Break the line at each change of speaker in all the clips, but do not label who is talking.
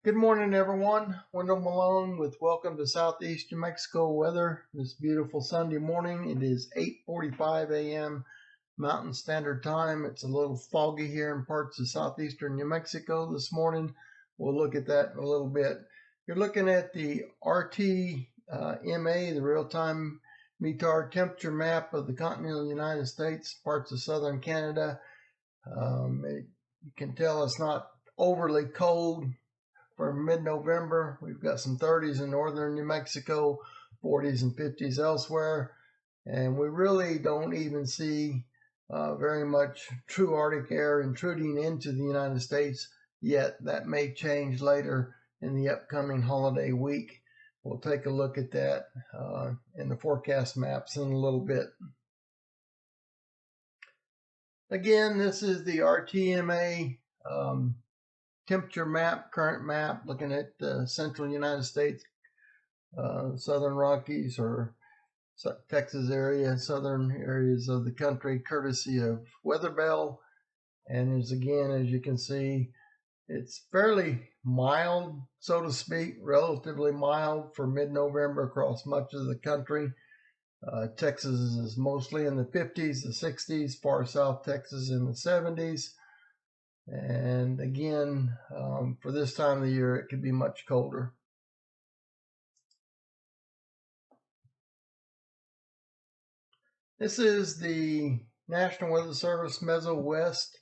Good morning, everyone. Wendell Malone with Welcome to Southeast New Mexico weather. This beautiful Sunday morning. It is 8:45 a.m. Mountain Standard Time. It's a little foggy here in parts of southeastern New Mexico this morning. We'll look at that in a little bit. You're looking at the RTMA, the real-time METAR temperature map of the continental United States, parts of southern Canada. You can tell it's not overly cold. For mid-November, we've got some 30s in northern New Mexico, 40s and 50s elsewhere, and we really don't even see very much true Arctic air intruding into the United States yet. That may change later in the upcoming holiday week. We'll take a look at that in the forecast maps in a little bit. Again, this is the RTMA temperature map, current map, looking at the central United States, southern Rockies or Texas area, southern areas of the country, courtesy of WeatherBell. And as you can see, it's fairly mild, so to speak, relatively mild for mid-November across much of the country. Texas is mostly in the 50s, the 60s, far south Texas in the 70s. And again, for this time of the year, it could be much colder. This is the National Weather Service MesoWest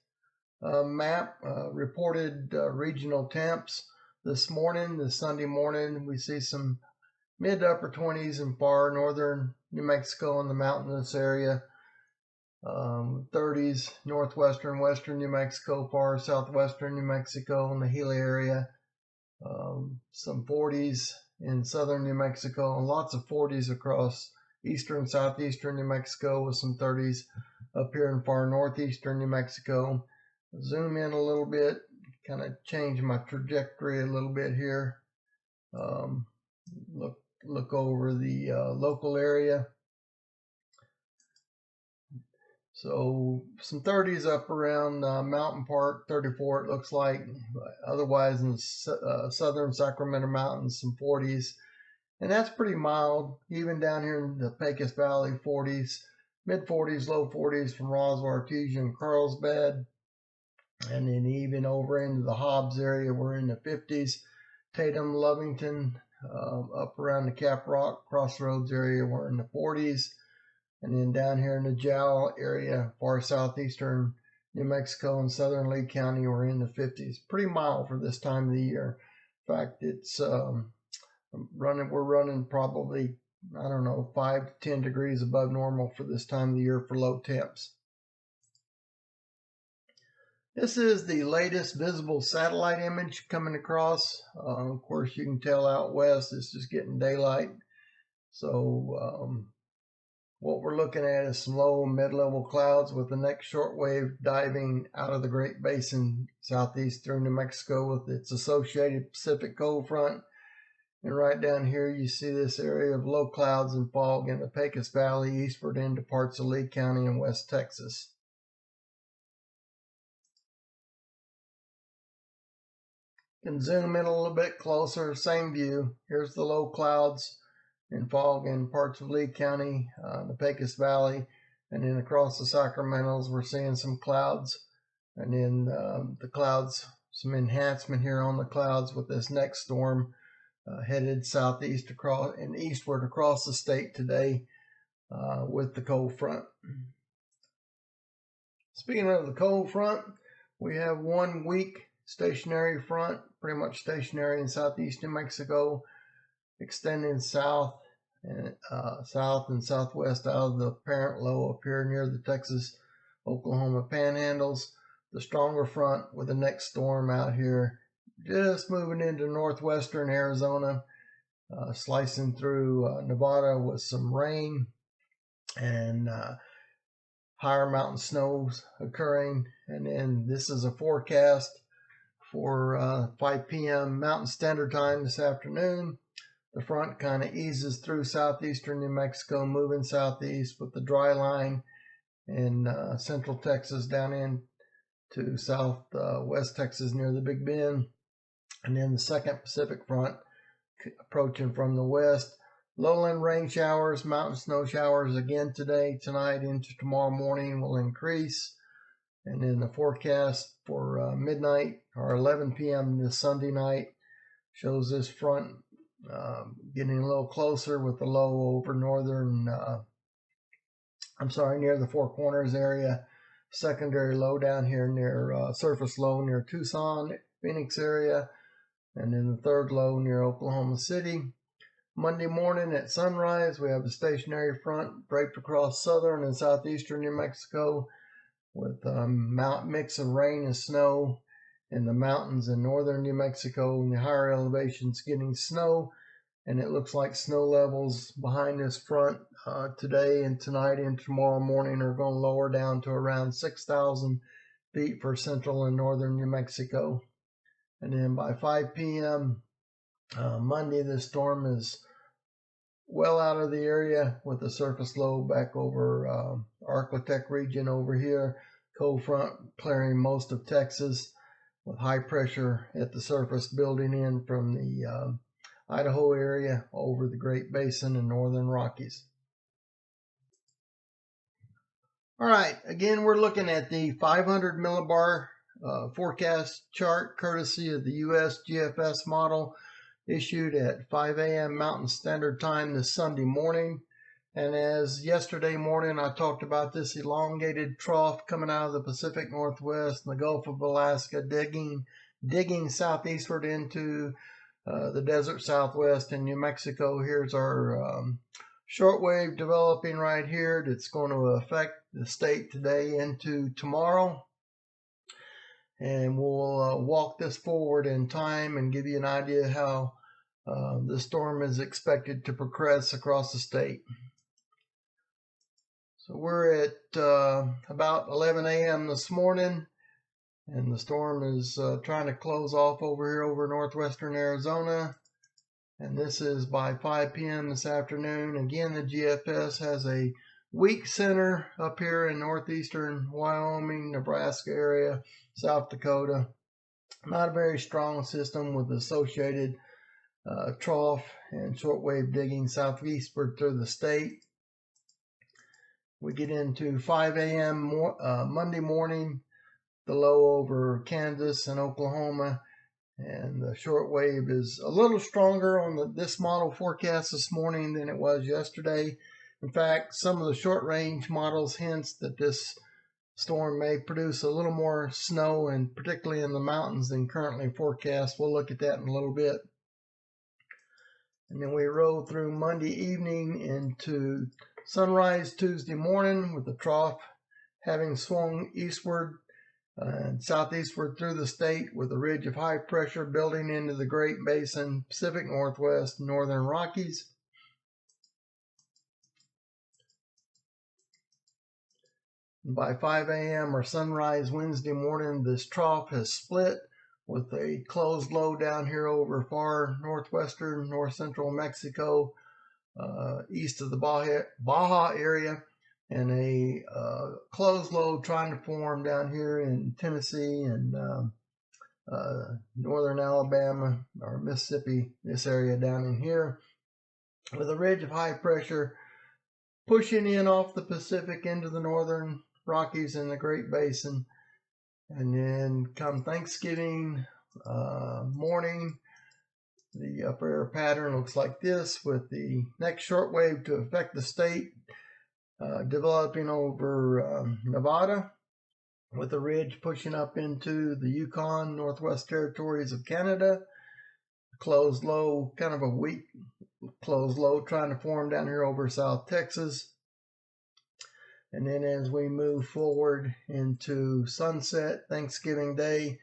map, reported regional temps this morning, this Sunday morning. We see some mid to upper 20s in far northern New Mexico in the mountainous area. 30s northwestern, western New Mexico, far southwestern New Mexico in the Gila area. Some 40s in southern New Mexico, and lots of 40s across eastern, southeastern New Mexico, with some 30s up here in far northeastern New Mexico. Zoom in a little bit, kind of change my trajectory a little bit here. Look over the local area. So some 30s up around Mountain Park, 34 it looks like. Otherwise in southern Sacramento Mountains, some 40s. And that's pretty mild. Even down here in the Pecos Valley, 40s. Mid-40s, low 40s from Roswell, Artesian, Carlsbad. And then even over into the Hobbs area, we're in the 50s. Tatum, Lovington, up around the Caprock, Crossroads area, we're in the 40s. And then down here in the Jowl area, far southeastern New Mexico and southern Lee County, we're in the 50s. Pretty mild for this time of the year. In fact, it's we're running probably, 5 to 10 degrees above normal for this time of the year for low temps. This is the latest visible satellite image coming across. Of course, you can tell out west it's just getting daylight. So what we're looking at is some low and mid-level clouds with the next shortwave diving out of the Great Basin southeast through New Mexico with its associated Pacific cold front. And right down here you see this area of low clouds and fog in the Pecos Valley eastward into parts of Lee County and West Texas. You can zoom in a little bit closer, same view. Here's the low clouds and fog in parts of Lee County, the Pecos Valley, and then across the Sacramentos, we're seeing some clouds, and then the clouds, some enhancement here on the clouds with this next storm headed southeast across and eastward across the state today with the cold front. Speaking of the cold front, we have 1 week stationary front, pretty much stationary in southeast New Mexico, extending south and southwest out of the parent low up here near the Texas-Oklahoma panhandles. The stronger front with the next storm out here just moving into northwestern Arizona, slicing through Nevada with some rain and higher mountain snows occurring. And then this is a forecast for 5 p.m. Mountain Standard Time this afternoon. The front kind of eases through southeastern New Mexico, moving southeast with the dry line in central Texas down in to southwest Texas near the Big Bend. And then the second Pacific front approaching from the west. Lowland rain showers, mountain snow showers again today, tonight into tomorrow morning will increase. And then the forecast for midnight or 11 p.m. this Sunday night shows this front getting a little closer with the low over northern, near the Four Corners area. Secondary low down here near surface low near Tucson, Phoenix area. And then the third low near Oklahoma City. Monday morning at sunrise, we have a stationary front draped across southern and southeastern New Mexico with a mix of rain and snow in the mountains in northern New Mexico and the higher elevations getting snow. And it looks like snow levels behind this front today and tonight and tomorrow morning are going to lower down to around 6,000 feet for central and northern New Mexico. And then by 5 p.m. Monday, this storm is well out of the area with the surface low back over Arklatex region over here. Cold front clearing most of Texas with high pressure at the surface building in from the Idaho area over the Great Basin and northern Rockies. All right, again, we're looking at the 500 millibar forecast chart courtesy of the US GFS model issued at 5 a.m. Mountain Standard Time this Sunday morning. And as yesterday morning, I talked about this elongated trough coming out of the Pacific Northwest and the Gulf of Alaska, digging southeastward into the desert Southwest and New Mexico. Here's our shortwave developing right here that's going to affect the state today into tomorrow. And we'll walk this forward in time and give you an idea how the storm is expected to progress across the state. So we're at about 11 a.m. this morning, and the storm is trying to close off over here over northwestern Arizona. And this is by 5 p.m. this afternoon. Again, the GFS has a weak center up here in northeastern Wyoming, Nebraska area, South Dakota. Not a very strong system with associated trough and shortwave digging southeastward through the state. We get into 5 a.m. Monday morning, the low over Kansas and Oklahoma, and the shortwave is a little stronger on this model forecast this morning than it was yesterday. In fact, some of the short range models hints that this storm may produce a little more snow, and particularly in the mountains, than currently forecast. We'll look at that in a little bit. And then we roll through Monday evening into sunrise Tuesday morning with the trough having swung eastward and southeastward through the state with a ridge of high pressure building into the Great Basin, Pacific Northwest, northern Rockies. By 5 a.m. or sunrise Wednesday morning, this trough has split with a closed low down here over far northwestern, north central Mexico, east of the Baja area, and a closed low trying to form down here in Tennessee and northern Alabama or Mississippi, this area down in here, with a ridge of high pressure pushing in off the Pacific into the northern Rockies and the Great Basin. And then come Thanksgiving morning, the upper air pattern looks like this, with the next shortwave to affect the state developing over Nevada, with a ridge pushing up into the Yukon, Northwest Territories of Canada. Closed low, kind of a weak closed low trying to form down here over South Texas. And then as we move forward into sunset, Thanksgiving Day,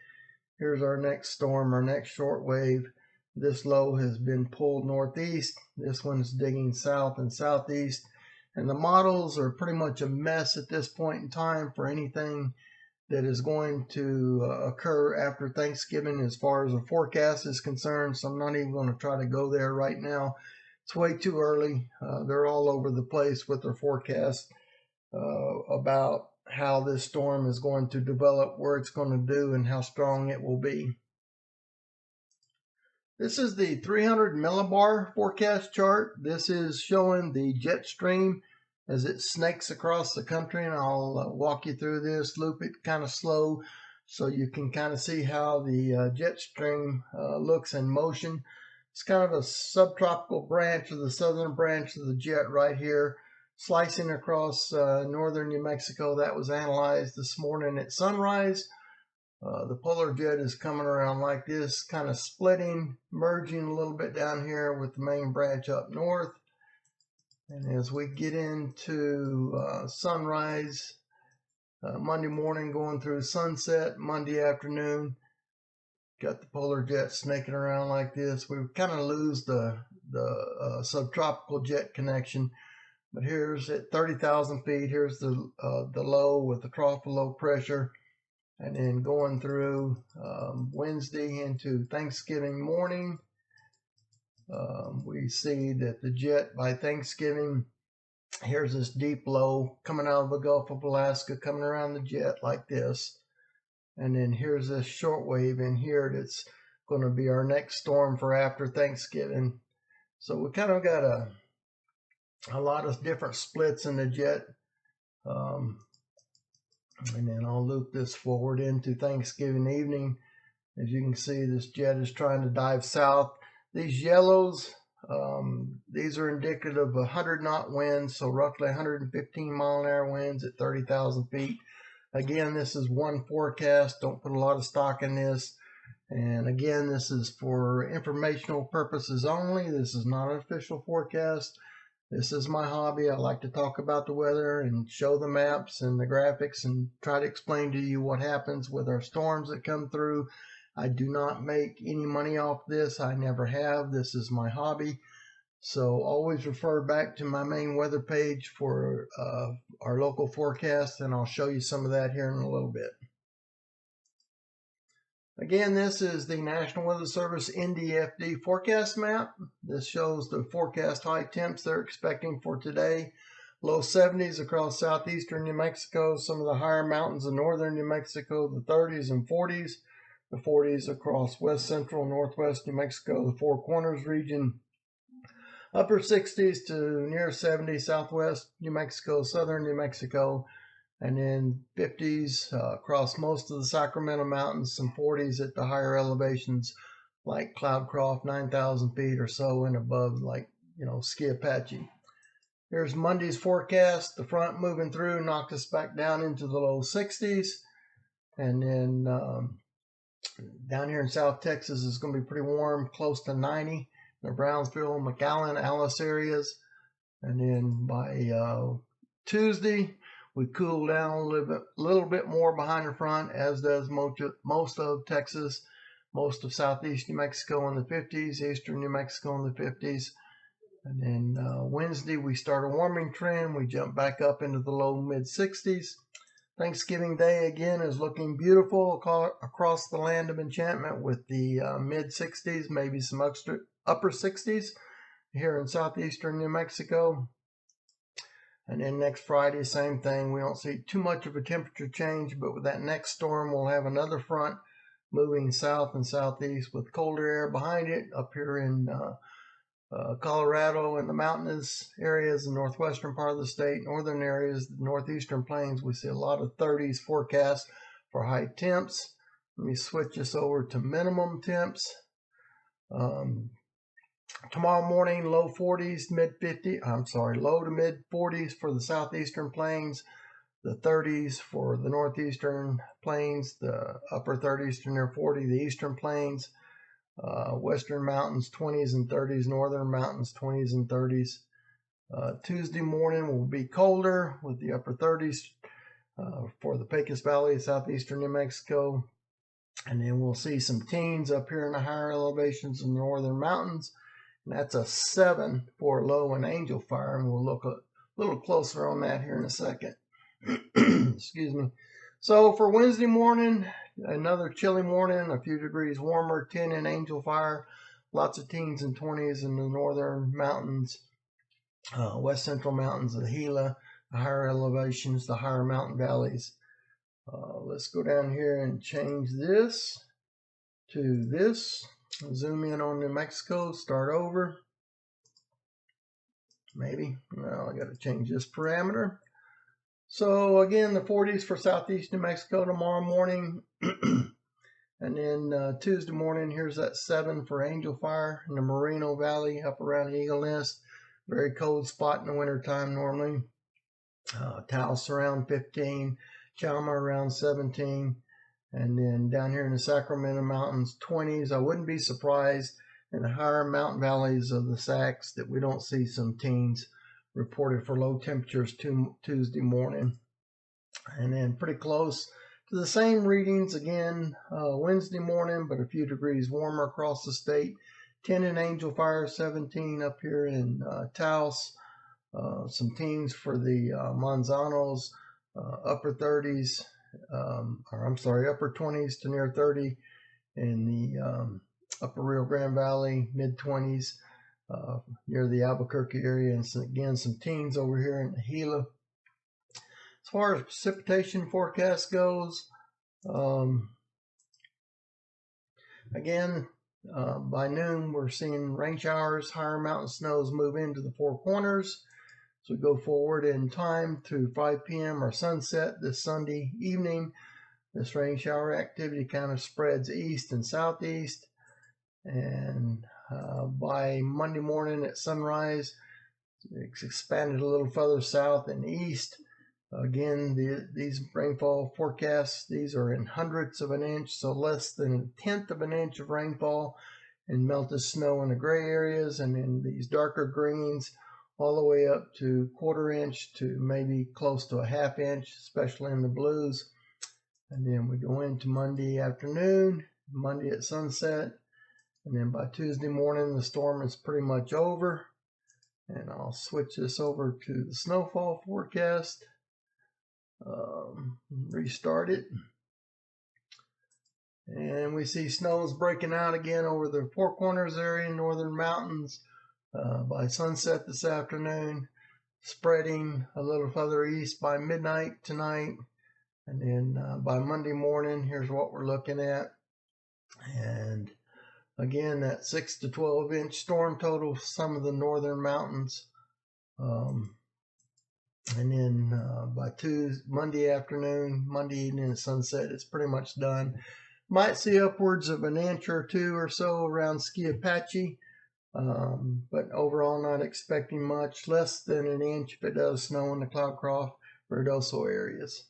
here's our next storm, our next short wave. This low has been pulled northeast. This one's digging south and southeast. And the models are pretty much a mess at this point in time for anything that is going to occur after Thanksgiving as far as the forecast is concerned. So I'm not even going to try to go there right now. It's way too early. They're all over the place with their forecast about how this storm is going to develop, where it's going to do, and how strong it will be. This is the 300 millibar forecast chart. This is showing the jet stream as it snakes across the country, and I'll walk you through this, loop it kind of slow so you can kind of see how the jet stream looks in motion. It's kind of a subtropical branch of the southern branch of the jet right here, slicing across northern New Mexico. That was analyzed this morning at sunrise. The polar jet is coming around like this, kind of splitting, merging a little bit down here with the main branch up north. And as we get into sunrise, Monday morning going through sunset, Monday afternoon, got the polar jet snaking around like this. We kind of lose the subtropical jet connection. But here's at 30,000 feet, here's the low with the trough of low pressure. And then going through Wednesday into Thanksgiving morning, we see that the jet by Thanksgiving, here's this deep low coming out of the Gulf of Alaska, coming around the jet like this. And then here's this short wave in here that's going to be our next storm for after Thanksgiving. So we kind of got a lot of different splits in the jet. And then I'll loop this forward into Thanksgiving evening. As you can see, this jet is trying to dive south. These yellows, these are indicative of 100-knot winds, so roughly 115-mile-an-hour winds at 30,000 feet. Again, this is one forecast. Don't put a lot of stock in this. And again, this is for informational purposes only. This is not an official forecast. This is my hobby. I like to talk about the weather and show the maps and the graphics and try to explain to you what happens with our storms that come through. I do not make any money off this. I never have. This is my hobby. So always refer back to my main weather page for our local forecast, and I'll show you some of that here in a little bit. Again, this is the National Weather Service NDFD forecast map. This shows the forecast high temps they're expecting for today. Low 70s across southeastern New Mexico, some of the higher mountains of northern New Mexico, the 30s and 40s. The 40s across west central, northwest New Mexico, the Four Corners region. Upper 60s to near 70 southwest New Mexico, southern New Mexico. And then 50s across most of the Sacramento Mountains, some 40s at the higher elevations like Cloudcroft, 9,000 feet or so and above, like, Ski Apache. Here's Monday's forecast. The front moving through knocked us back down into the low 60s. And then down here in South Texas is going to be pretty warm, close to 90. The Brownsville, McAllen, Alice areas. And then by Tuesday, we cool down a little bit more behind the front, as does most of Texas, most of southeast New Mexico in the 50s, eastern New Mexico in the 50s. And then Wednesday, we start a warming trend. We jump back up into the low mid 60s. Thanksgiving Day again is looking beautiful across the land of enchantment with the mid 60s, maybe some upper 60s here in southeastern New Mexico. And then next Friday, same thing. We don't see too much of a temperature change, but with that next storm, we'll have another front moving south and southeast with colder air behind it up here in Colorado and the mountainous areas, the northwestern part of the state, northern areas, the northeastern plains. We see a lot of 30s forecast for high temps. Let me switch this over to minimum temps. Tomorrow morning, low 40s, low to mid 40s for the southeastern plains, the 30s for the northeastern plains, the upper 30s to near 40, the eastern plains, western mountains 20s and 30s, northern mountains 20s and 30s. Tuesday morning will be colder with the upper 30s for the Pecos Valley, southeastern New Mexico. And then we'll see some teens up here in the higher elevations in the northern mountains. And that's a 7 for low and Angel Fire, and we'll look a little closer on that here in a second. Excuse me. So for Wednesday morning, another chilly morning, a few degrees warmer, 10 in Angel Fire, lots of teens and 20s in the northern mountains, west central mountains, the Gila, the higher elevations, the higher mountain valleys. Let's go down here and change this to this. Zoom in on New Mexico, start over. Maybe. Well, I got to change this parameter. So again, the 40s for southeast New Mexico tomorrow morning. And then Tuesday morning, here's that 7 for Angel Fire in the Moreno Valley up around Eagle Nest. Very cold spot in the wintertime normally. Taos around 15, Chalma around 17. And then down here in the Sacramento Mountains, 20s. I wouldn't be surprised in the higher mountain valleys of the Sacs that we don't see some teens reported for low temperatures Tuesday morning. And then pretty close to the same readings again Wednesday morning, but a few degrees warmer across the state. 10 in Angel Fire, 17 up here in Taos. Some teens for the Manzanos, upper 30s, upper 20s to near 30 in the upper Rio Grande Valley, mid 20s near the Albuquerque area, and again some teens over here in the Gila. As far as precipitation forecast goes, again, by noon we're seeing rain showers, higher mountain snows move into the Four Corners. So we go forward in time to 5 p.m. or sunset this Sunday evening. This rain shower activity kind of spreads east and southeast. And by Monday morning at sunrise, it's expanded a little further south and east. Again, these rainfall forecasts, these are in hundredths of an inch, so less than a tenth of an inch of rainfall and melted snow in the gray areas, and in these darker greens, all the way up to quarter inch to maybe close to a half inch, especially in the blues. And then we go into Monday afternoon, Monday at sunset, and then by Tuesday morning, the storm is pretty much over. And I'll switch this over to the snowfall forecast. Restart it. And we see snows breaking out again over the Four Corners area, northern mountains by sunset this afternoon, spreading a little further east by midnight tonight. And then by Monday morning, here's what we're looking at. And again, that 6 to 12 inch storm total for some of the northern mountains. And then by Monday afternoon, Monday evening at sunset, it's pretty much done. Might see upwards of an inch or two or so around Ski Apache, but overall not expecting much, less than an inch if it does snow in the Cloudcroft, Verdoso areas.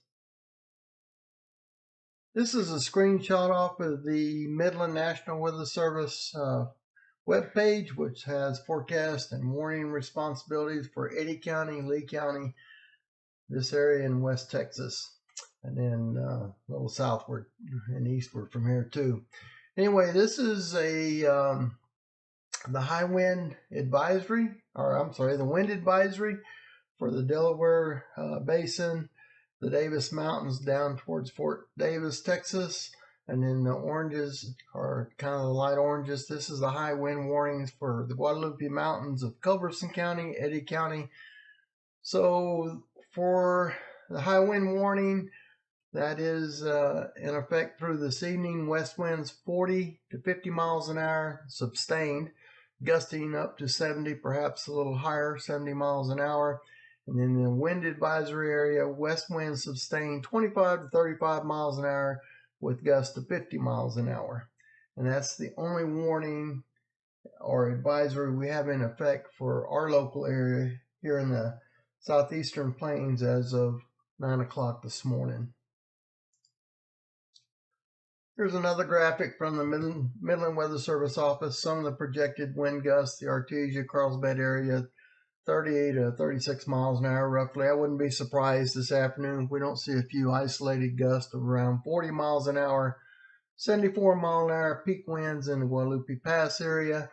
This is a screenshot off of the Midland National Weather Service webpage, which has forecast and warning responsibilities for Eddy County, Lee County, this area in West Texas, and then a little southward and eastward from here too. Anyway, this is the high wind advisory, the wind advisory for the Delaware Basin, the Davis Mountains down towards Fort Davis, Texas, and then the oranges are kind of the light oranges. This is the high wind warnings for the Guadalupe Mountains of Culberson County, Eddy County. So for the high wind warning, that is in effect through this evening. West winds 40 to 50 miles an hour, sustained, gusting up to 70, perhaps a little higher, 70 miles an hour. And in the wind advisory area, west winds sustained 25 to 35 miles an hour with gusts to 50 miles an hour. And that's the only warning or advisory we have in effect for our local area here in the southeastern plains as of 9 o'clock this morning. Here's another graphic from the Midland Weather Service office. Some of the projected wind gusts, the Artesia, Carlsbad area, 38 to 36 miles an hour roughly. I wouldn't be surprised this afternoon if we don't see a few isolated gusts of around 40 miles an hour. 74 mile an hour peak winds in the Guadalupe Pass area.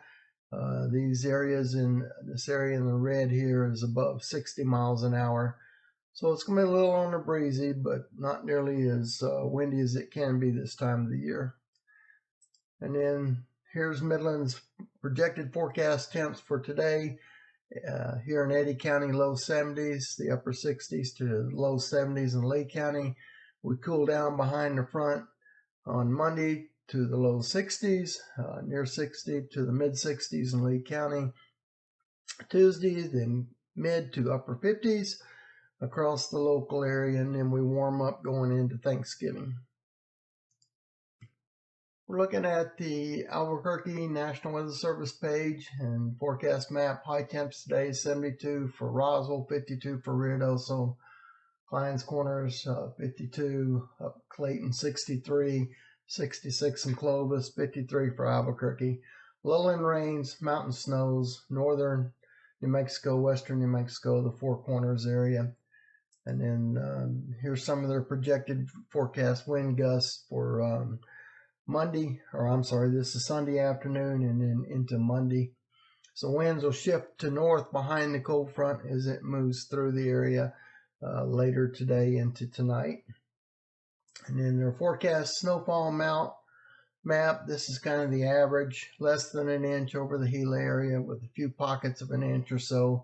These areas in this area in the red here is above 60 miles an hour. So it's going to be a little on the breezy, but not nearly as windy as it can be this time of the year. And then here's Midland's projected forecast temps for today. Here in Eddy County, low 70s, the upper 60s to low 70s in Lee County. We cool down behind the front on Monday to the low 60s, near 60 to the mid 60s in Lee County. Tuesday, then mid to upper 50s across the local area, and then we warm up going into Thanksgiving. We're looking at the Albuquerque National Weather Service page and forecast map. High temps today 72 for Roswell, 52 for Ruidoso, Clines Corners 52, up Clayton 63, 66 in Clovis, 53 for Albuquerque. Lowland rains, mountain snows, northern New Mexico, western New Mexico, the Four Corners area. And then here's some of their projected forecast wind gusts for Monday, or I'm sorry, this is Sunday afternoon and then into Monday. So winds will shift to north behind the cold front as it moves through the area later today into tonight. And then their forecast snowfall map, this is kind of the average, less than an inch over the Gila area with a few pockets of an inch or so.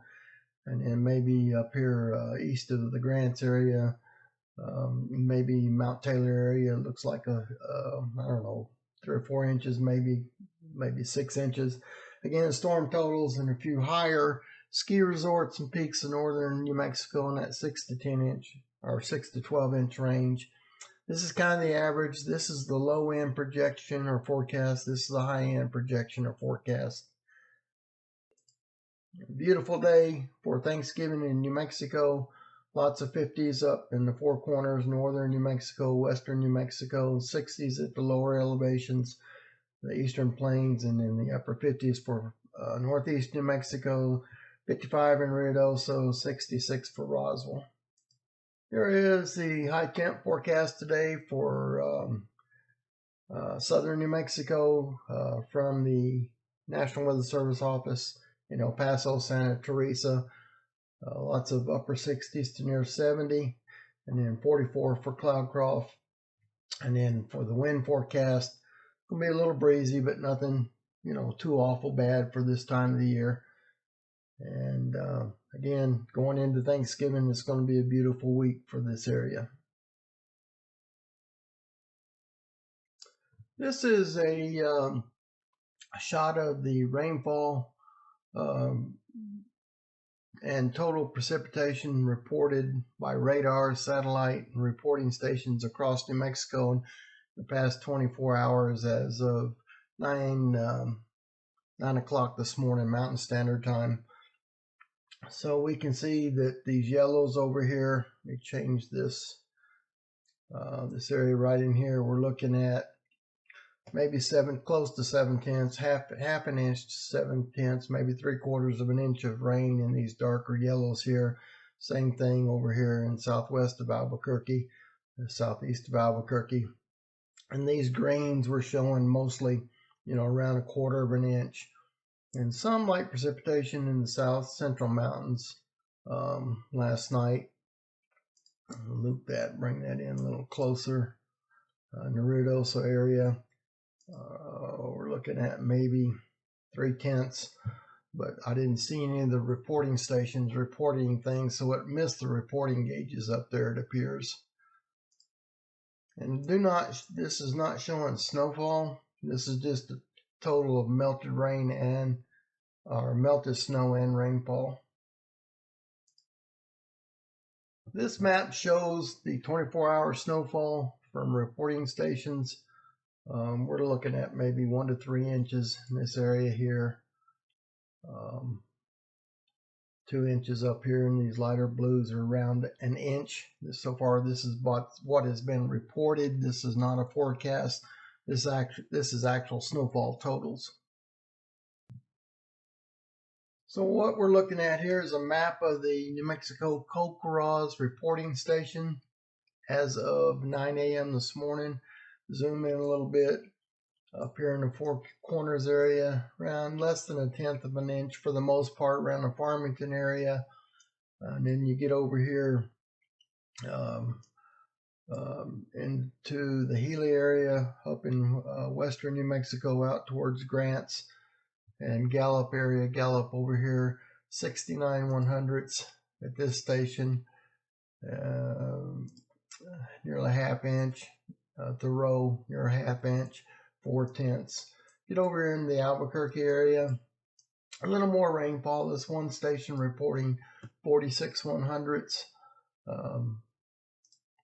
And then maybe up here east of the Grants area, maybe Mount Taylor area, looks like I don't know, 3 or 4 inches, maybe 6 inches. Again, storm totals and a few higher ski resorts and peaks in northern New Mexico in that 6 to 10 inch or 6 to 12 inch range. This is kind of the average. This is the low end projection or forecast. This is the high end projection or forecast. Beautiful day for Thanksgiving in New Mexico. Lots of 50s up in the Four Corners, northern New Mexico, western New Mexico, 60s at the lower elevations, the eastern plains, and then the upper 50s for northeast New Mexico, 55 in Ruidoso, 66 for Roswell. Here is the high temp forecast today for southern New Mexico from the National Weather Service office in El Paso, Santa Teresa. Lots of upper 60s to near 70, and then 44 for Cloudcroft. And then for the wind forecast, it's going to be a little breezy, but nothing, too awful bad for this time of the year. And again, going into Thanksgiving, it's going to be a beautiful week for this area. This is a shot of the rainfall and total precipitation reported by radar, satellite, and reporting stations across New Mexico in the past 24 hours as of 9 o'clock this morning, Mountain Standard Time. So we can see that these yellows over here, let me change this, this area right in here, we're looking at maybe close to 7/10, half an inch to 7/10, maybe 3/4 of an inch of rain in these darker yellows here. Same thing over here in southwest of Albuquerque, southeast of Albuquerque. And these greens were showing mostly, around 1/4 of an inch. And some light precipitation in the south central mountains last night. I'll loop that, bring that in a little closer. In the Ruidoso area. We're looking at maybe 3/10, but I didn't see any of the reporting stations reporting things, so it missed the reporting gauges up there, it appears. And this is not showing snowfall. This is just a total of melted rain or melted snow and rainfall. This map shows the 24-hour snowfall from reporting stations. We're looking at maybe 1 to 3 inches in this area here. 2 inches up here, and these lighter blues are around an inch. So far, this is what has been reported. This is not a forecast. This is actual snowfall totals. So what we're looking at here is a map of the New Mexico Cocorals reporting station as of 9 a.m. this morning. Zoom in a little bit. Up here in the Four Corners area, around less than 1/10 of an inch for the most part around the Farmington area. And then you get over here into the Gila area, up in western New Mexico out towards Grants and Gallup area. Gallup over here, 69 100ths at this station, nearly 1/2 inch. Thoreau, near 1/2 inch. 4/10. Get over here in the Albuquerque area, a little more rainfall. This one station reporting 46 100ths.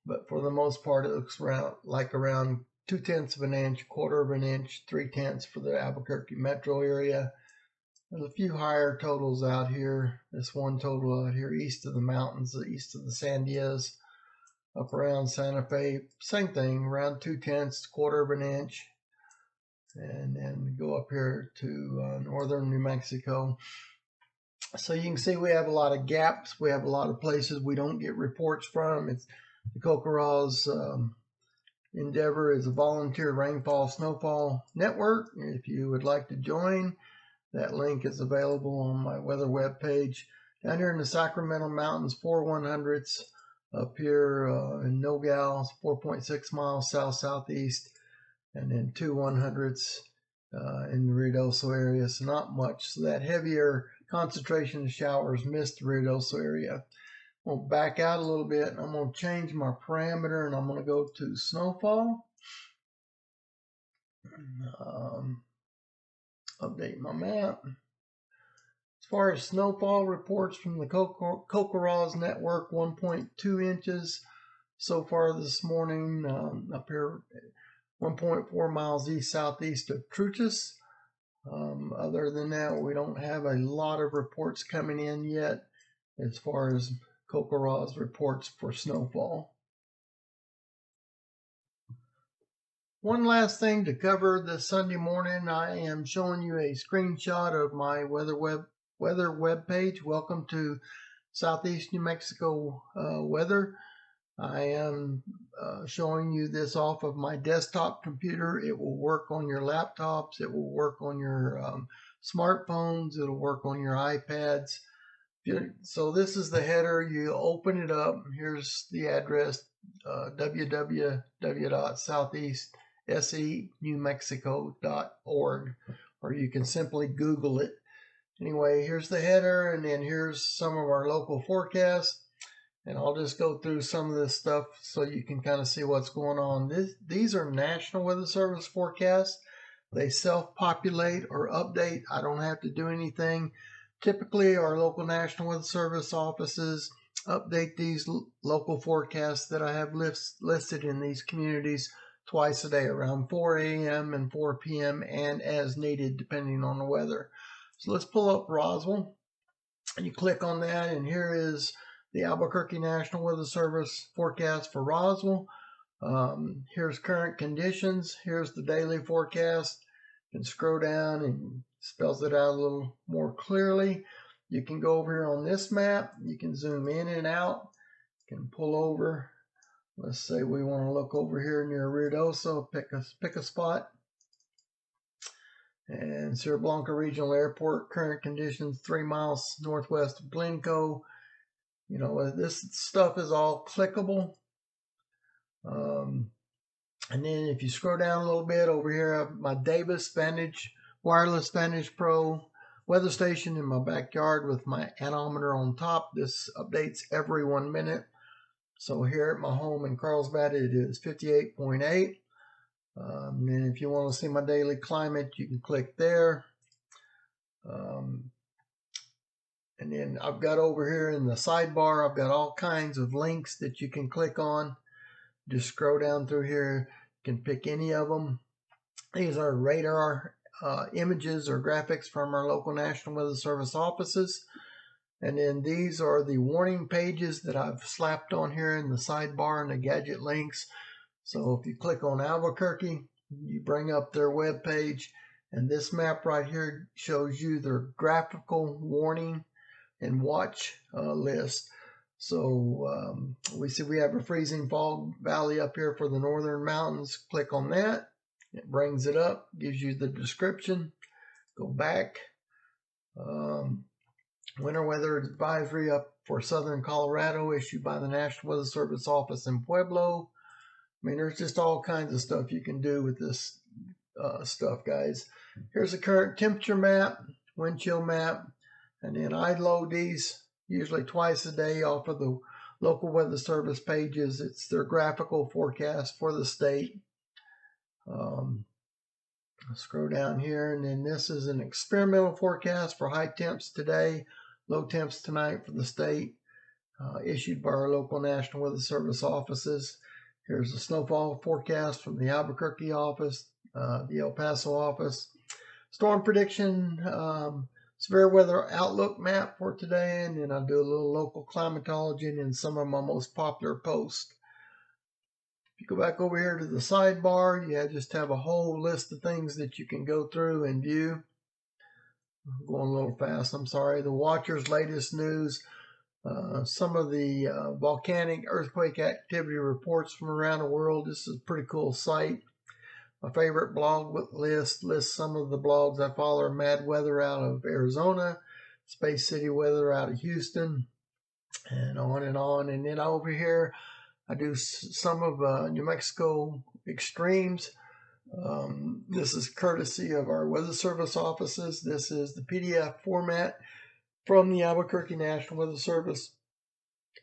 But for the most part, it looks around 2/10 of an inch, 1/4 of an inch, 3/10 for the Albuquerque metro area. There's a few higher totals out here. This one total out here east of the mountains, east of the Sandias, up around Santa Fe, same thing, around 2/10, 1/4 of an inch. And then go up here to northern New Mexico. So you can see we have a lot of gaps. We have a lot of places we don't get reports from. It's the CoCoRaHS endeavor is a volunteer rainfall snowfall network. If you would like to join, that link is available on my weather web page. Down here in the Sacramento Mountains, 4 100ths. Up here in Nogales, 4.6 miles south-southeast. And then 2 100ths in the Ruidoso area. So not much. So that heavier concentration of showers missed the Ruidoso area. I'm going to back out a little bit. I'm going to change my parameter and I'm going to go to snowfall. Update my map. As far as snowfall reports from the CoCoRaHS network, 1.2 inches so far this morning. Up here, 1.4 miles east-southeast of Truchas. Other than that, we don't have a lot of reports coming in yet as far as CoCoRaHS reports for snowfall. One last thing to cover this Sunday morning, I am showing you a screenshot of my weather web page. Welcome to Southeast New Mexico weather. I am showing you this off of my desktop computer. It will work on your laptops. It will work on your smartphones. It'll work on your iPads. So this is the header. You open it up. Here's the address, www.southeastsenewmexico.org, or you can simply Google it. Anyway, here's the header, and then here's some of our local forecasts. And I'll just go through some of this stuff so you can kind of see what's going on. These are National Weather Service forecasts. They self-populate or update. I don't have to do anything. Typically, our local National Weather Service offices update these local forecasts that I have listed in these communities twice a day, around 4 a.m. and 4 p.m. and as needed, depending on the weather. So let's pull up Roswell. And you click on that, and here is the Albuquerque National Weather Service forecast for Roswell. Here's current conditions. Here's the daily forecast. You can scroll down and spells it out a little more clearly. You can go over here on this map. You can zoom in and out. You can pull over. Let's say we want to look over here near Ruidoso. Pick a spot. And Sierra Blanca Regional Airport, current conditions 3 miles northwest of Glencoe. You know, this stuff is all clickable. And then if you scroll down a little bit over here, I have my Davis Vantage, Wireless Vantage Pro weather station in my backyard with my anemometer on top. This updates every 1 minute. So here at my home in Carlsbad, it is 58.8. And if you want to see my daily climate, you can click there. And then I've got over here in the sidebar, I've got all kinds of links that you can click on. Just scroll down through here. You can pick any of them. These are radar images or graphics from our local National Weather Service offices. And then these are the warning pages that I've slapped on here in the sidebar and the gadget links. So if you click on Albuquerque, you bring up their web page, and this map right here shows you their graphical warning and watch list. So we see we have a freezing fog valley up here for the northern mountains. Click on that. It brings it up, gives you the description. Go back. Winter weather advisory up for southern Colorado issued by the National Weather Service office in Pueblo. I mean, there's just all kinds of stuff you can do with this stuff, guys. Here's a current temperature map, wind chill map, and then I load these usually twice a day off of the local weather service pages. It's their graphical forecast for the state. I'll scroll down here, and then this is an experimental forecast for high temps today, low temps tonight for the state, issued by our local National Weather Service offices. Here's the snowfall forecast from the Albuquerque office, the El Paso office. Storm prediction, severe weather outlook map for today, and then I'll do a little local climatology and then some of my most popular posts. If you go back over here to the sidebar, you just have a whole list of things that you can go through and view. I'm going a little fast, I'm sorry. The Watcher's latest news, some of the volcanic earthquake activity reports from around the world. This is a pretty cool site. My favorite blog lists some of the blogs I follow. Mad Weather out of Arizona, Space City Weather out of Houston, and on and on. And then over here, I do some of New Mexico extremes. This is courtesy of our Weather Service offices. This is the PDF format from the Albuquerque National Weather Service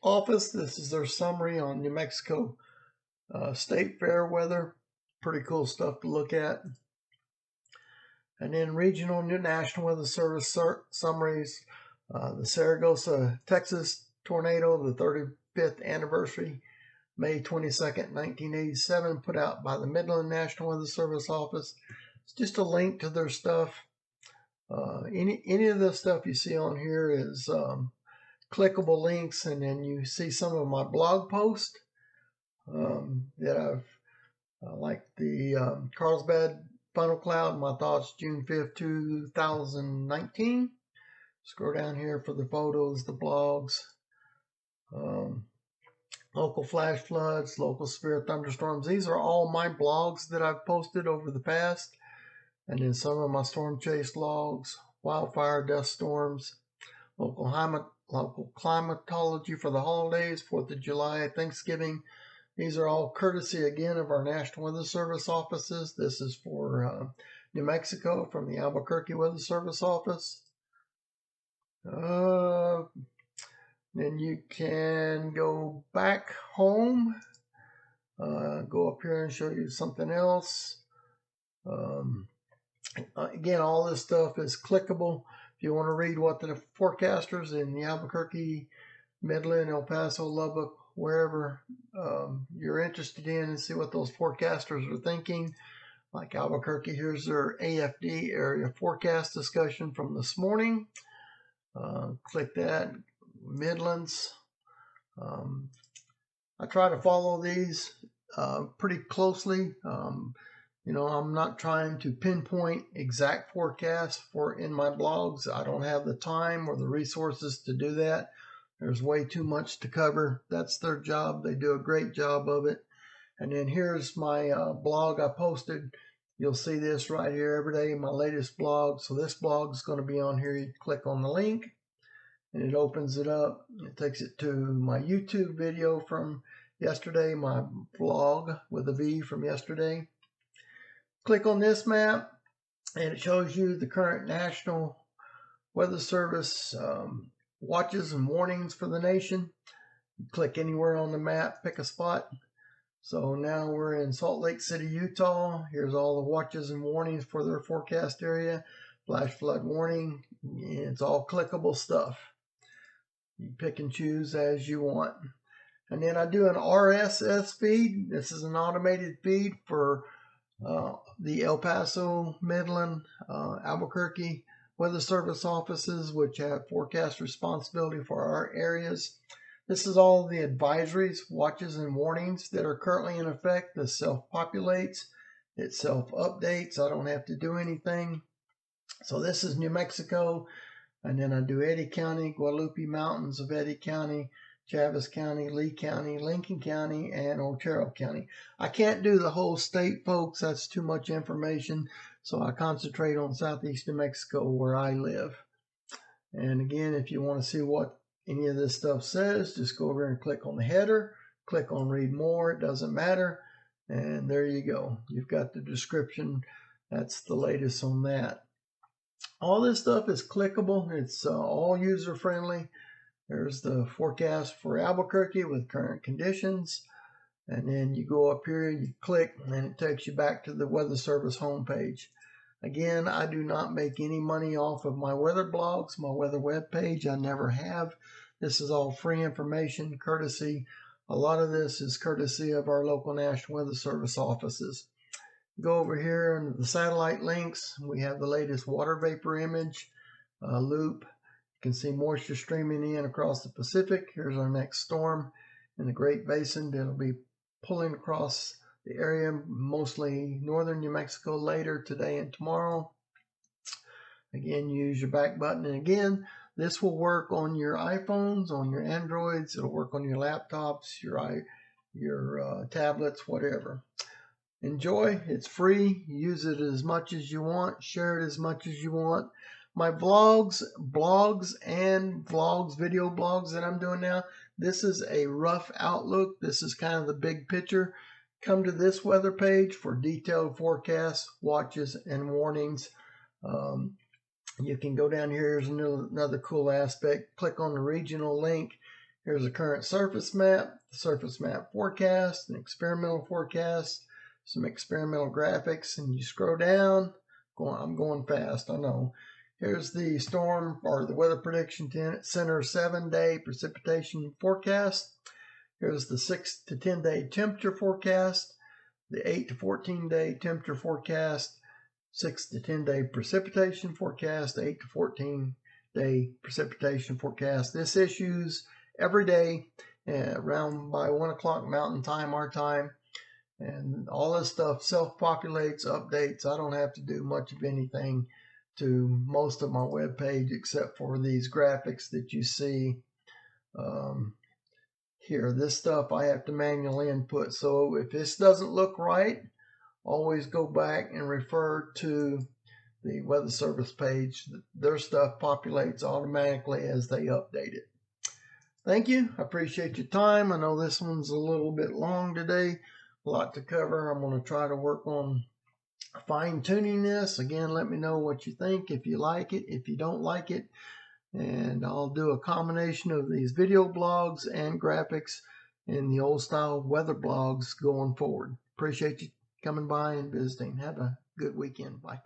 office. This is their summary on New Mexico State Fair weather. Pretty cool stuff to look at. And then regional New National Weather Service summaries. The Saragossa, Texas tornado, the 35th anniversary, May 22nd, 1987, put out by the Midland National Weather Service office. It's just a link to their stuff. Any of the stuff you see on here is clickable links, and then you see some of my blog posts that I've like the Carlsbad funnel cloud, my thoughts, June 5th, 2019. Scroll down here for the photos, the blogs, local flash floods, local severe thunderstorms. These are all my blogs that I've posted over the past. And then some of my storm chase logs, wildfire, dust storms, local climatology for the holidays, 4th of July, Thanksgiving. These are all courtesy, again, of our National Weather Service offices. This is for New Mexico from the Albuquerque Weather Service office. Then you can go back home, go up here and show you something else. Again, all this stuff is clickable. If you want to read what the forecasters in the Albuquerque, Midland, El Paso, Lubbock, wherever you're interested in, and see what those forecasters are thinking. Like Albuquerque, here's their AFD area forecast discussion from this morning. Click that. Midlands. I try to follow these pretty closely. You know, I'm not trying to pinpoint exact forecasts in my blogs. I don't have the time or the resources to do that. There's way too much to cover. That's their job. They do a great job of it. And then here's my blog I posted. You'll see this right here every day, my latest blog. So this blog is going to be on here. You click on the link and it opens it up. It takes it to my YouTube video from yesterday, my vlog with a V from yesterday. Click on this map and it shows you the current National Weather Service watches and warnings for the nation. You click anywhere on the map, pick a spot. So now we're in Salt Lake City, Utah. Here's all the watches and warnings for their forecast area. Flash flood warning. It's all clickable stuff. You pick and choose as you want. And then I do an RSS feed. This is an automated feed for the El Paso, Midland, Albuquerque Weather Service offices, which have forecast responsibility for our areas. This is all the advisories, watches, and warnings that are currently in effect. This self-populates, it self-updates. I don't have to do anything. So this is New Mexico, and then I do Eddy County, Guadalupe Mountains of Eddy County, Chaves County, Lee County, Lincoln County, and Otero County. I can't do the whole state, folks. That's too much information. So I concentrate on southeast New Mexico where I live. And again, if you want to see what any of this stuff says, just go over and click on the header, click on read more. It doesn't matter. And there you go. You've got the description. That's the latest on that. All this stuff is clickable. It's all user friendly. There's the forecast for Albuquerque with current conditions. And then you go up here, you click, and it takes you back to the Weather Service homepage. Again, I do not make any money off of my weather blogs, my weather web page. I never have. This is all free information, courtesy. A lot of this is courtesy of our local National Weather Service offices. Go over here into the satellite links. We have the latest water vapor image loop. You can see moisture streaming in across the Pacific. Here's our next storm in the Great Basin that'll be pulling across the area, mostly northern New Mexico later today and tomorrow. Again, use your back button. And again, this will work on your iPhones, on your Androids. It'll work on your laptops, your tablets, whatever. Enjoy. It's free. Use it as much as you want. Share it as much as you want. My vlogs, video blogs that I'm doing now, this is a rough outlook. This is kind of the big picture. Come to this weather page for detailed forecasts, watches, and warnings. You can go down here. Here's another cool aspect. Click on the regional link. Here's a current surface map, the surface map forecast, an experimental forecast, some experimental graphics, and you scroll down. I'm going fast, I know. Here's the storm or the Weather Prediction Center 7-day precipitation forecast. Here's the 6 to 10 day temperature forecast, the 8 to 14 day temperature forecast, 6 to 10 day precipitation forecast, 8 to 14 day precipitation forecast. This issues every day around by 1 o'clock Mountain Time, our time. And all this stuff self-populates, updates. I don't have to do much of anything to most of my web page except for these graphics that you see here. This stuff I have to manually input. So if this doesn't look right, always go back and refer to the Weather Service page. Their stuff populates automatically as they update it. Thank you. I appreciate your time. I know this one's a little bit long today. A lot to cover. I'm going to try to work on fine-tuning this. Again, let me know what you think, if you like it, if you don't like it. And I'll do a combination of these video blogs and graphics and the old style weather blogs going forward. Appreciate you coming by and visiting. Have a good weekend. Bye.